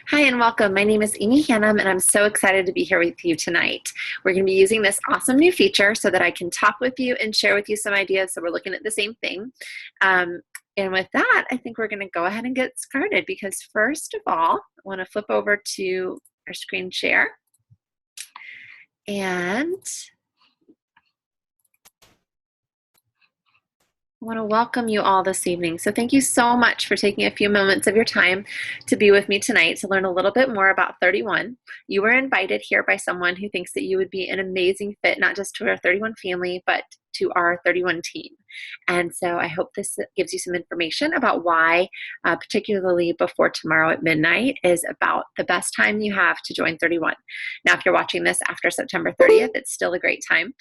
Hi and welcome. My name is Amy Hannum and I'm so excited to be here with you tonight. We're going to be using this awesome new feature so that I can talk with you and share with you some ideas so we're looking at the same thing. And with that, I think we're going to go ahead and get started because first of all, I want to flip over to our screen share and I want to welcome you all this evening. So thank you so much for taking a few moments of your time to be with me tonight to learn a little bit more about 31. You were invited here by someone who thinks that you would be an amazing fit, not just to our 31 family, but to our 31 team. And so I hope this gives you some information about why, particularly before tomorrow at midnight, is about the best time you have to join 31. Now, if you're watching this after September 30th, it's still a great time.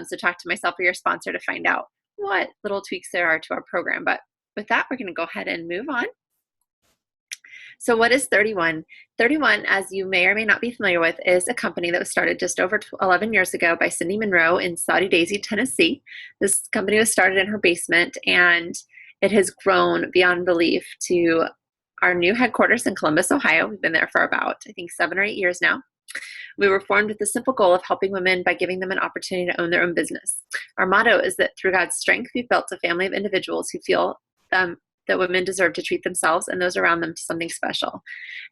So talk to myself or your sponsor to find out what little tweaks there are to our program. But with that, we're going to go ahead and move on. So what is 31? 31, as you may or may not be familiar with, is a company that was started just over 11 years ago by Cindy Monroe in Saudi Daisy, Tennessee. This company was started in her basement, and it has grown beyond belief to our new headquarters in Columbus, Ohio. We've been there for about, I think, 7 or 8 years now. We were formed with the simple goal of helping women by giving them an opportunity to own their own business. Our motto is that through God's strength, we've built a family of individuals who feel that women deserve to treat themselves and those around them to something special.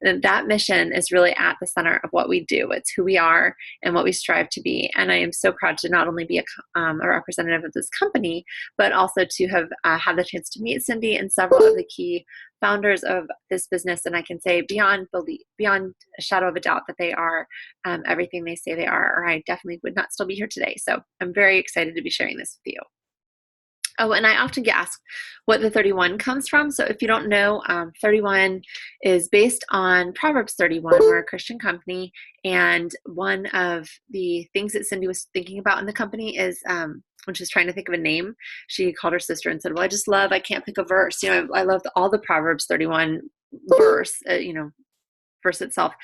And that mission is really at the center of what we do. It's who we are and what we strive to be. And I am so proud to not only be a representative of this company, but also to have had the chance to meet Cindy and several of the key founders of this business. And I can say beyond belief, beyond a shadow of a doubt that they are everything they say they are, or I definitely would not still be here today. So I'm very excited to be sharing this with you. Oh, and I often get asked what the 31 comes from. So if you don't know, 31 is based on Proverbs 31. We're a Christian company. And one of the things that Cindy was thinking about in the company is when she was trying to think of a name, she called her sister and said, well, I can't pick a verse. I love all the Proverbs 31 verse, verse itself,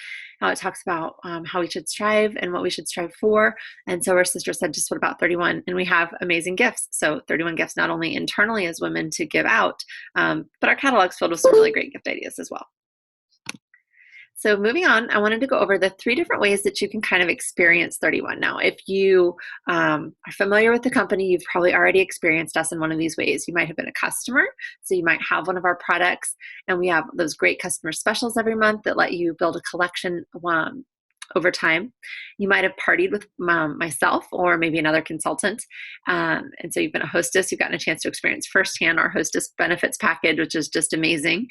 how it talks about how we should strive and what we should strive for. And so our sister said, just what about 31? And we have amazing gifts. So 31 gifts, not only internally as women to give out, but our catalog's filled with some really great gift ideas as well. So moving on, I wanted to go over the 3 different ways that you can kind of experience 31. Now, if you are familiar with the company, you've probably already experienced us in one of these ways. You might have been a customer, so you might have one of our products, and we have those great customer specials every month that let you build a collection over time. You might have partied with myself or maybe another consultant. And so you've been a hostess, you've gotten a chance to experience firsthand our hostess benefits package, which is just amazing.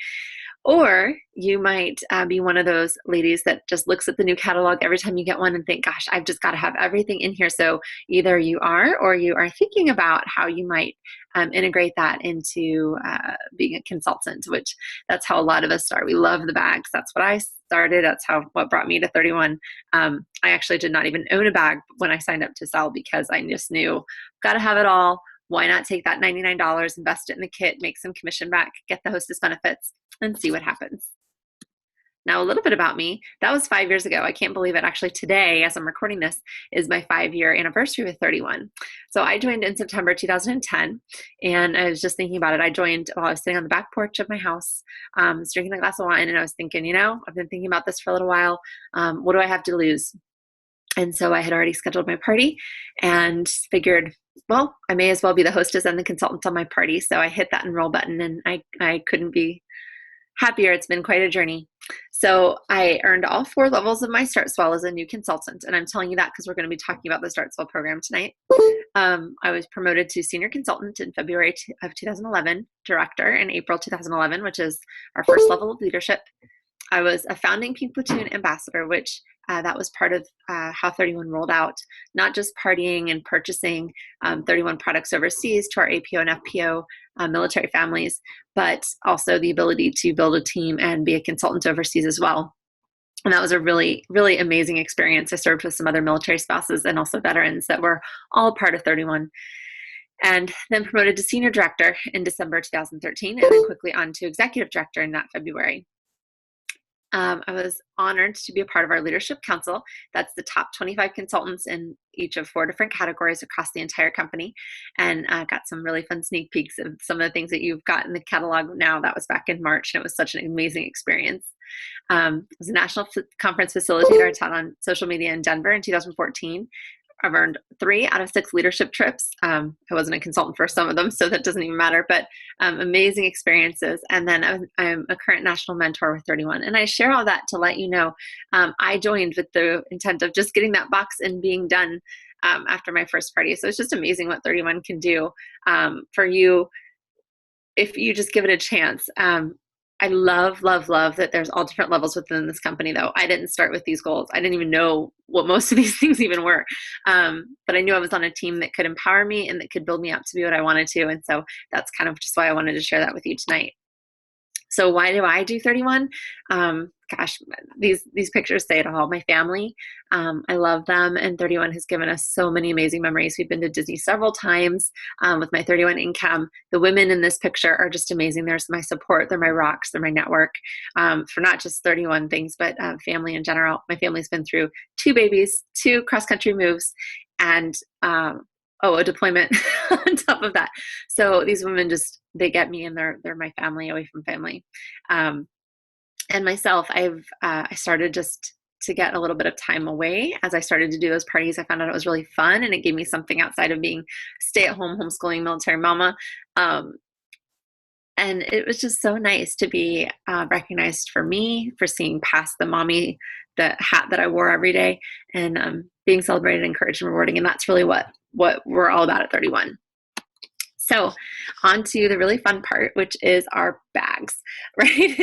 Or you might be one of those ladies that just looks at the new catalog every time you get one and think, gosh, I've just got to have everything in here. So either you are or you are thinking about how you might integrate that into being a consultant, which that's how a lot of us start. We love the bags. That's what I started. That's what brought me to 31. I actually did not even own a bag when I signed up to sell because I just knew, got to have it all. Why not take that $99, invest it in the kit, make some commission back, get the hostess benefits, and see what happens. Now, a little bit about me. That was 5 years ago. I can't believe it. Actually, today, as I'm recording this, is my 5-year anniversary with 31. So I joined in September 2010, and I was just thinking about it. I joined while I was sitting on the back porch of my house, was drinking a glass of wine, and I was thinking, I've been thinking about this for a little while. What do I have to lose? And so I had already scheduled my party and figured, well, I may as well be the hostess and the consultant on my party. So I hit that enroll button, and I couldn't be happier. It's been quite a journey. So I earned all 4 levels of my Start Swell as a new consultant. And I'm telling you that because we're going to be talking about the Start Swell program tonight. I was promoted to senior consultant in February of 2011, director in April 2011, which is our first level of leadership. I was a founding Pink Platoon ambassador, which that was part of how 31 rolled out, not just partying and purchasing 31 products overseas to our APO and FPO military families, but also the ability to build a team and be a consultant overseas as well. And that was a really, really amazing experience. I served with some other military spouses and also veterans that were all part of 31. And then promoted to senior director in December 2013, and then quickly on to executive director in that February. I was honored to be a part of our leadership council. That's the top 25 consultants in each of 4 different categories across the entire company, and got some really fun sneak peeks of some of the things that you've got in the catalog now. That was back in March, and it was such an amazing experience. I was a national conference facilitator. I taught on social media in Denver in 2014. I've earned 3 out of 6 leadership trips. I wasn't a consultant for some of them, so that doesn't even matter, but amazing experiences. And then I'm a current national mentor with 31. And I share all that to let you know I joined with the intent of just getting that box and being done after my first party. So it's just amazing what 31 can do for you if you just give it a chance. I love, love, love that there's all different levels within this company, though. I didn't start with these goals. I didn't even know what most of these things even were. But I knew I was on a team that could empower me and that could build me up to be what I wanted to. And so that's kind of just why I wanted to share that with you tonight. So why do I do 31? Gosh, these pictures say it all. My family, I love them, and 31 has given us so many amazing memories. We've been to Disney several times with my 31 income. The women in this picture are just amazing. They're my support. They're my rocks. They're my network for not just 31 things, but family in general. My family's been through 2 babies, 2 cross-country moves, and a deployment on top of that. So these women they get me, and they're my family away from family. And myself, I started just to get a little bit of time away. As I started to do those parties, I found out it was really fun, and it gave me something outside of being stay-at-home homeschooling military mama. And it was just so nice to be recognized for me, for seeing past the hat that I wore every day, and being celebrated, encouraged, and rewarding. And that's really what we're all about at 31. So on to the really fun part, which is our bags, right?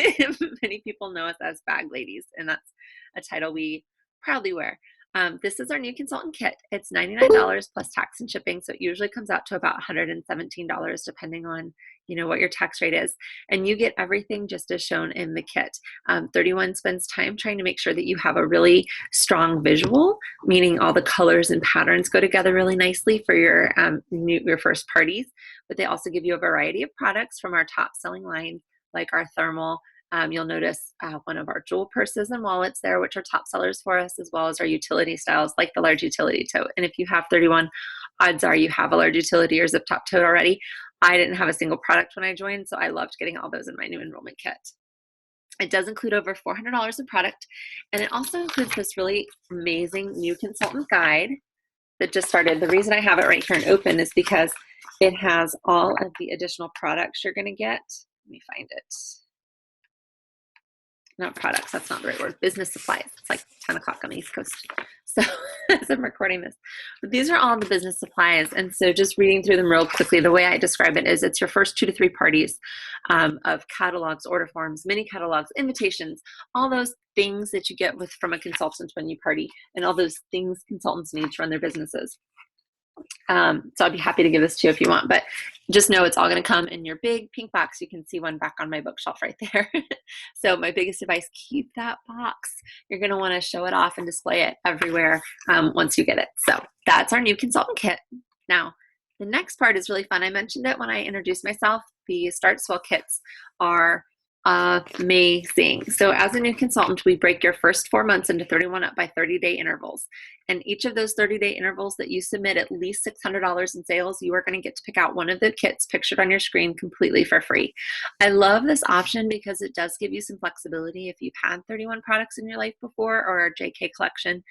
Many people know us as bag ladies, and that's a title we proudly wear. This is our new consultant kit. It's $99 plus tax and shipping, so it usually comes out to about $117 depending on what your tax rate is. And you get everything just as shown in the kit. 31 spends time trying to make sure that you have a really strong visual, meaning all the colors and patterns go together really nicely for your first parties. But they also give you a variety of products from our top selling line, like our thermal. You'll notice one of our jewel purses and wallets there, which are top sellers for us, as well as our utility styles, like the large utility tote. And if you have 31, odds are you have a large utility or zip top tote already. I didn't have a single product when I joined, so I loved getting all those in my new enrollment kit. It does include over $400 in product, and it also includes this really amazing new consultant guide that just started. The reason I have it right here and open is because it has all of the additional products you're going to get. Let me find it. Not products, that's not the right word, business supplies. It's like 10 o'clock on the East Coast. So as I'm recording this, but these are all the business supplies. And so just reading through them real quickly, the way I describe it is it's your first 2 to 3 parties of catalogs, order forms, mini catalogs, invitations, all those things that you get from a consultant when you party, and all those things consultants need to run their businesses. So I'd be happy to give this to you if you want, but just know it's all going to come in your big pink box. You can see one back on my bookshelf right there. So my biggest advice, keep that box. You're going to want to show it off and display it everywhere once you get it. So that's our new consultant kit. Now, the next part is really fun. I mentioned it when I introduced myself. The Start Swell kits are amazing. So as a new consultant, we break your first 4 months into 31 up by 30-day intervals. And each of those 30-day intervals that you submit at least $600 in sales, you are going to get to pick out one of the kits pictured on your screen completely for free. I love this option because it does give you some flexibility. If you've had 31 products in your life before, or a JK collection,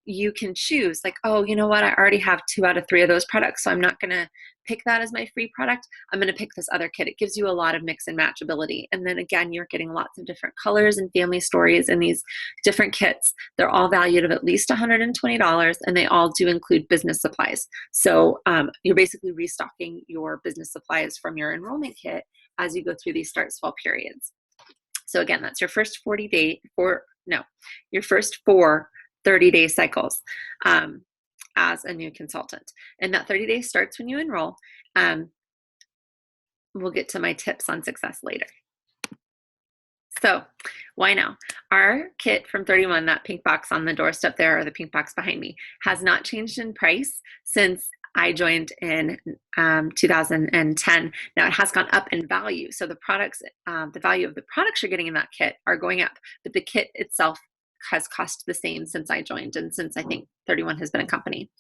you can choose like, oh, you know what? I already have 2 out of 3 of those products, so I'm not going to pick that as my free product. I'm going to pick this other kit. It gives you a lot of mix and match ability. And then again, you're getting lots of different colors and family stories in these different kits. They're all valued at least $120, and they all do include business supplies. So you're basically restocking your business supplies from your enrollment kit as you go through these Start Swell periods. So again, that's your first your first 4 30-day cycles as a new consultant. And that 30 days starts when you enroll. We'll get to my tips on success later. So why now? Our kit from 31, that pink box on the doorstep there, or the pink box behind me, has not changed in price since I joined in 2010. Now it has gone up in value. So the products, the value of the products you're getting in that kit are going up, but the kit itself has cost the same since I joined and since I think 31 has been a company.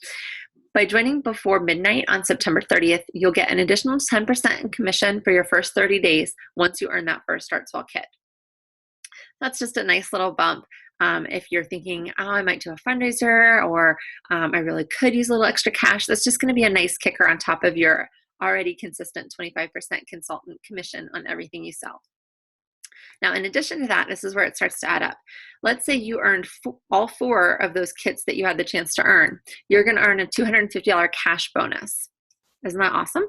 By joining before midnight on September 30th, you'll get an additional 10% in commission for your first 30 days once you earn that first Start Swell kit. That's just a nice little bump. If you're thinking, oh, I might do a fundraiser, or I really could use a little extra cash, that's just going to be a nice kicker on top of your already consistent 25% consultant commission on everything you sell. Now, in addition to that, this is where it starts to add up. Let's say you earned all 4 of those kits that you had the chance to earn. You're going to earn a $250 cash bonus. Isn't that awesome?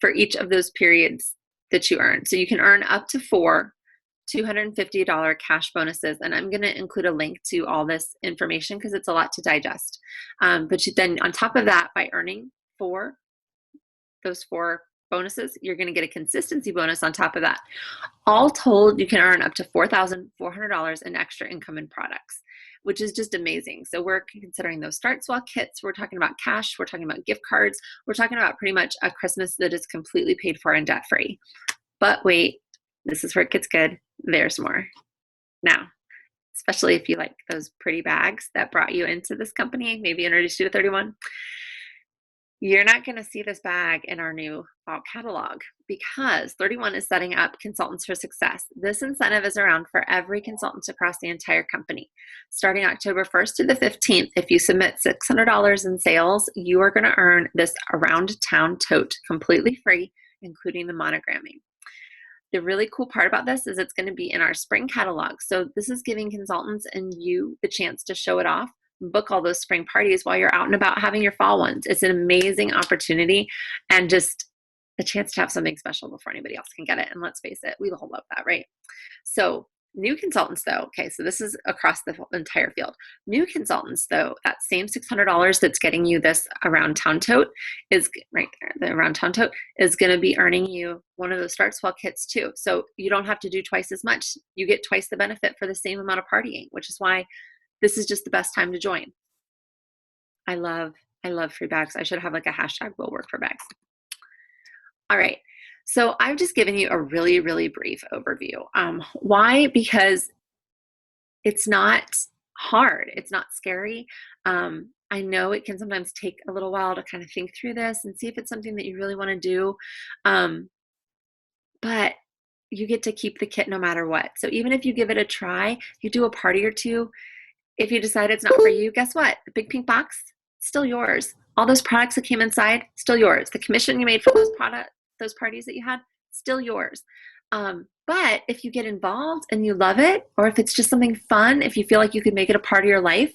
For each of those periods that you earn. So you can earn up to 4 $250 cash bonuses. And I'm going to include a link to all this information because it's a lot to digest. But then on top of that, by earning those 4 bonuses, you're going to get a consistency bonus on top of that. All told, you can earn up to $4,400 in extra income in products, which is just amazing. So we're considering those Start Swell kits. We're talking about cash. We're talking about gift cards. We're talking about pretty much a Christmas that is completely paid for and debt-free. But wait, this is where it gets good. There's more. Now, especially if you like those pretty bags that brought you into this company, maybe introduced you to 31, you're not going to see this bag in our new fall catalog because 31 is setting up Consultants for Success. This incentive is around for every consultant across the entire company. Starting October 1st to the 15th, if you submit $600 in sales, you are going to earn this Around Town tote completely free, including the monogramming. The really cool part about this is it's going to be in our spring catalog. So this is giving consultants and you the chance to show it off, book all those spring parties while you're out and about having your fall ones. It's an amazing opportunity and just a chance to have something special before anybody else can get it. And let's face it, we all love that, right? So new consultants though, okay, so this is across the entire field. New consultants though, that same $600 that's getting you this Around Town tote is right there. The Around Town tote is going to be earning you one of those Start Swell kits too. So you don't have to do twice as much. You get twice the benefit for the same amount of partying, which is why this is just the best time to join. I love free bags. I should have like a hashtag will work for bags. All right. So I've just given you a really, really brief overview. Why? Because it's not hard. It's not scary. I know it can sometimes take a little while to kind of think through this and see if it's something that you really want to do. But you get to keep the kit no matter what. So even if you give it a try, you do a party or two, if you decide it's not for you, guess what? The big pink box, still yours. All those products that came inside, still yours. The commission you made for those parties that you had, still yours. But if you get involved and you love it, or if it's just something fun, if you feel like you could make it a part of your life,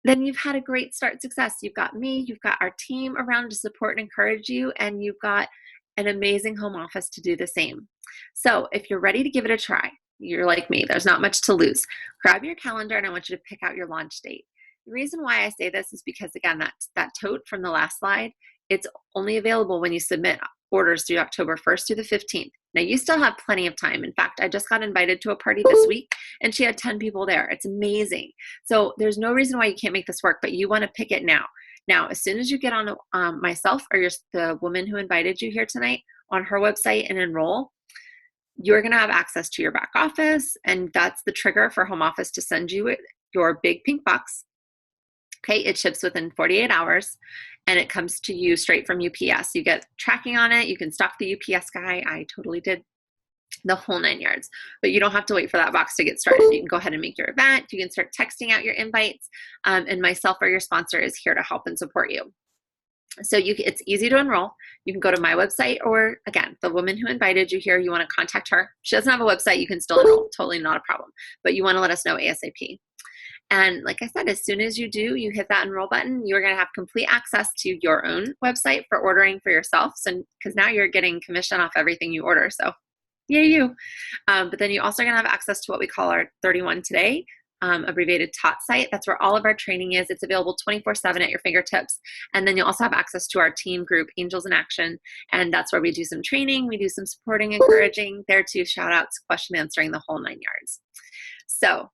then you've had a great start success. You've got me, you've got our team around to support and encourage you, and you've got an amazing home office to do the same. So if you're ready to give it a try, you're like me, there's not much to lose. Grab your calendar and I want you to pick out your launch date. The reason why I say this is because, again, that tote from the last slide, it's only available when you submit orders through October 1st through the 15th. Now, you still have plenty of time. In fact, I just got invited to a party this week, and she had 10 people there. It's amazing. So there's no reason why you can't make this work, but you want to pick it now. Now, as soon as you get on myself or the woman who invited you here tonight on her website and enroll, you're going to have access to your back office, and that's the trigger for home office to send you your big pink box. Okay, it ships within 48 hours, and it comes to you straight from UPS. You get tracking on it. You can stalk the UPS guy. I totally did the whole 9 yards, but you don't have to wait for that box to get started. You can go ahead and make your event. You can start texting out your invites, and myself or your sponsor is here to help and support you. So it's easy to enroll. You can go to my website, or again, the woman who invited you here, you want to contact her. She doesn't have a website. You can still enroll. Totally not a problem, but you want to let us know ASAP. And like I said, as soon as you do, you hit that enroll button, you're going to have complete access to your own website for ordering for yourself. So, because now you're getting commission off everything you order. So yay you. But then you also going to have access to what we call our 31 Today, abbreviated TOT site. That's where all of our training is. It's available 24/7 at your fingertips. And then you'll also have access to our team group, Angels in Action. And that's where we do some training. We do some supporting, encouraging, there too, shout outs, question answering, the whole 9 yards. So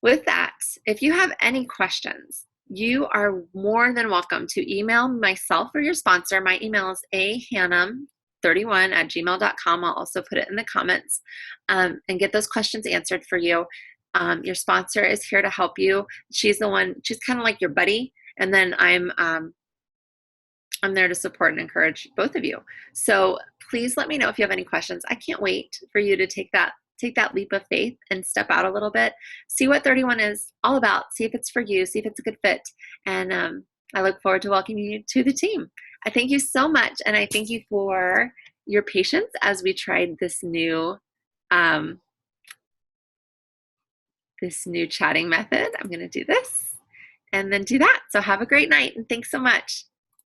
with that, if you have any questions, you are more than welcome to email myself or your sponsor. My email is ahannum31@gmail.com. I'll also put it in the comments, and get those questions answered for you. Your sponsor is here to help you. She's kind of like your buddy, and then I'm there to support and encourage both of you. So please let me know if you have any questions. I can't wait for you to take that leap of faith and step out a little bit, see what 31 is all about, see if it's for you, see if it's a good fit. And I look forward to welcoming you to the team. I thank you so much, and I thank you for your patience as we tried this new chatting method. I'm going to do this and then do that. So have a great night, and thanks so much.